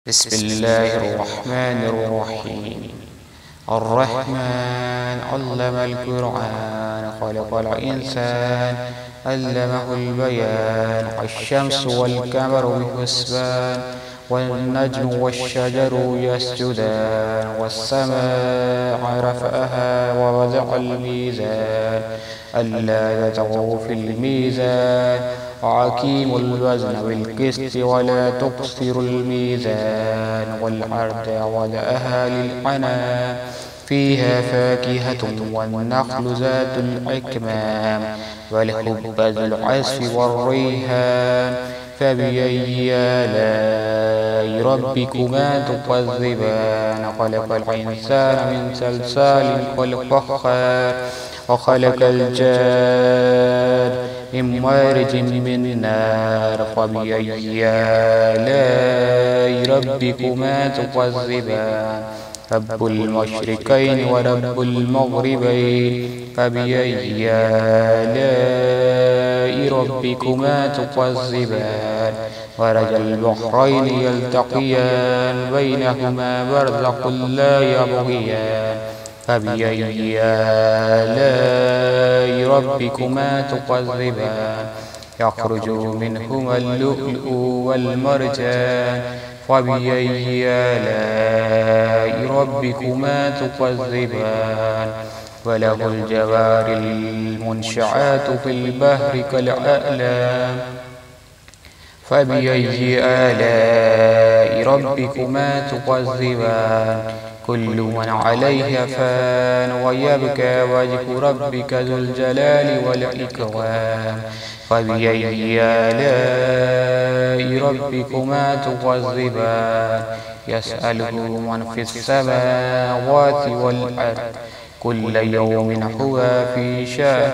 بسم الله الرحمن الرحيم. الرحمن علم القرآن خلق الإنسان علمه البيان. الشمس والقمر بحسبان والنجم والشجر يسجدان والسماء رفعها ووضع الميزان ألا تطغوا في الميزان وأقيموا الوزن بالقسط ولا تقصروا الميزان والأرض وضعها للأنام فيها فاكهة والنخل ذات الأكمام والحب ذو العصف والريحان فبأي آلاء ربكما تكذبان. خلق الإنسان من صلصال كالفخار وخلق الجان من مارج من نار فبأي آلاء ربكما تكذبان. رب المشرقين ورب المغربين فبأي آلاء ربكما تكذبان. مرج البحرين يلتقيان بينهما برزخ لا يبغيان فبأي آلاء ربكما تكذبان. يخرج منهما اللؤلؤ والمرجان فبأي آلاء ربكما تكذبان. وله الجوار المنشآت في البحر كالأعلام فبأي آلاء ربكما تكذبان. كل من عليها فان ويبقى وجه ربك ذو الجلال والإكرام فبأي آلاء ربكما تكذبان. يسأله من في السماوات والأرض كل يوم هو في شأن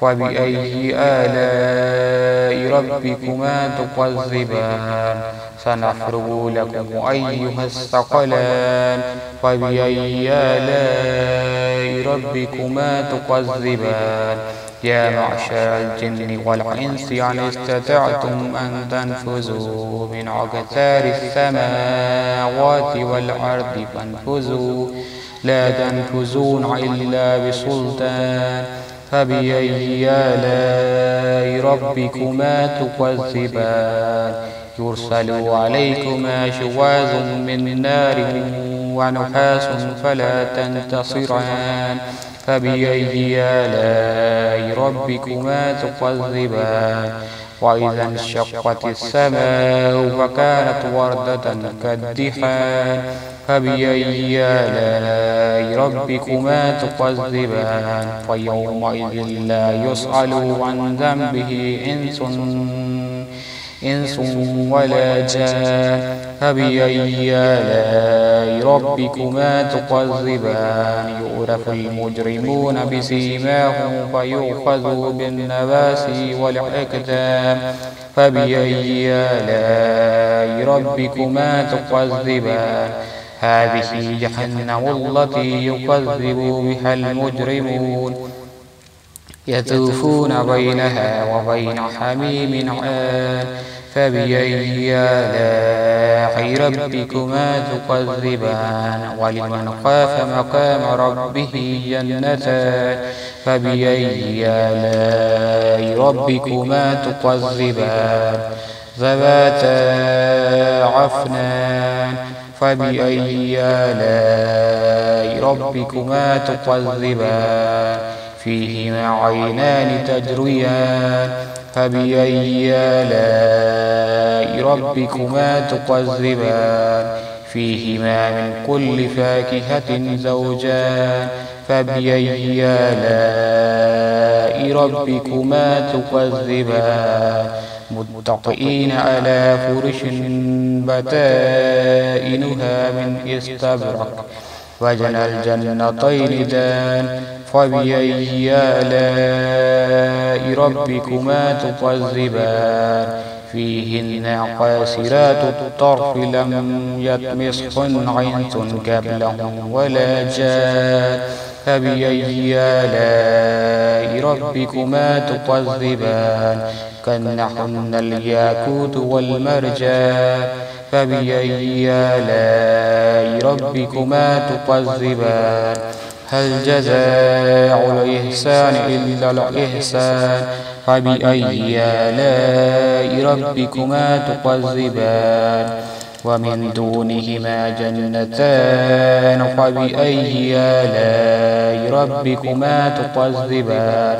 فبأي آلاء ربكما تكذبان. سنفرغ لكم أيها الثقلان فبأي آلاء ربكما تكذبان. يا معشر الجن والإنس إن استطعتم أن تنفذوا من أقطار السماوات والأرض فانفذوا لا تنفذون إلا بسلطان فبأي آلاء ربكما تكذبان. يرسل عليكما شواظ من نار ونحاس فلا تنتصران فبأي آلاء ربكما تكذبان. وإذا انشقت السماء فكانت وردة كالدخان فبأي آلاء ربكما تكذبان. فيومئذ لا يسأل عن ذنبه إنس ولا جان فبأي آلاء ربكما تكذبان. يعرف المجرمون بسيماهم فيؤخذوا بالنواسي والأقدام فبأي آلاء ربكما تكذبان. هذه جهنم التي يكذب بها المجرمون يطوفون بينها وبين حميم آن فبأي آلاء ربكما تكذبان. ولمن خاف مقام ربه جنتان فبأي آلاء ربكما تكذبان. ذواتا عفنان فبأي آلاء ربكما تكذبان. فيهما عينان تجريان فبأي آلاء ربكما تكذبان. فيهما من كل فاكهة زوجان فبأي آلاء ربكما تكذبان. متكئين على فرش بطائنها من استبرق وجنى الجنتين دان فبأي آلاء ربكما تكذبان. فيهن قاصرات الطرف لم يطمثهن إنس قبلهم ولا جان فبأي آلاء ربكما تكذبان. كأنهن الياقوت والمرجان فبأي آلاء ربكما تكذبان هل جزاء الإحسان إلا الإحسان فبأي آلاء ربكما تكذبان ومن دونهما جنتان فبأي آلاء ربكما تكذبان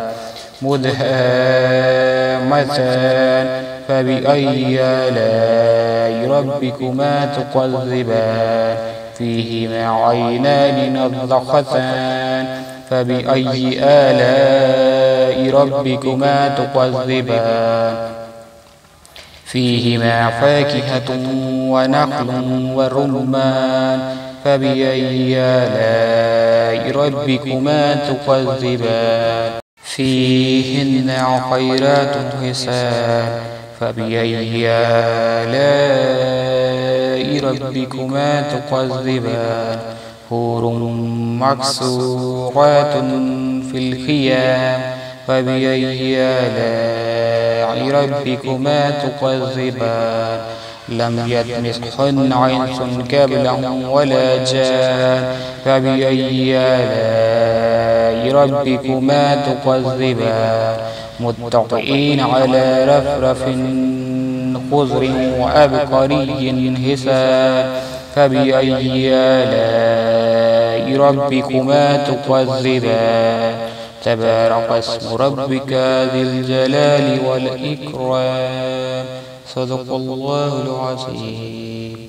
مدهامتان فبأي آلاء ربكما تكذبان فيهما عينان نضختان فبأي آلاء ربكما تكذبان فيهما فاكهة ونخل ورمان فبأي آلاء ربكما تكذبان فيهن خيرات حسان فبأي آلاء ربكما تكذبان حور مقصورات في الخيام فبأي آلاء ربكما تكذبان لم يطمثهن إنس قبلهم ولا جان فبأي آلاء ربكما تكذبان متكئين على رفرف خضر وعبقري حسان فبأي آلاء ربكما تكذبان تبارك اسم ربك ذي الجلال والإكرام صدق الله العظيم.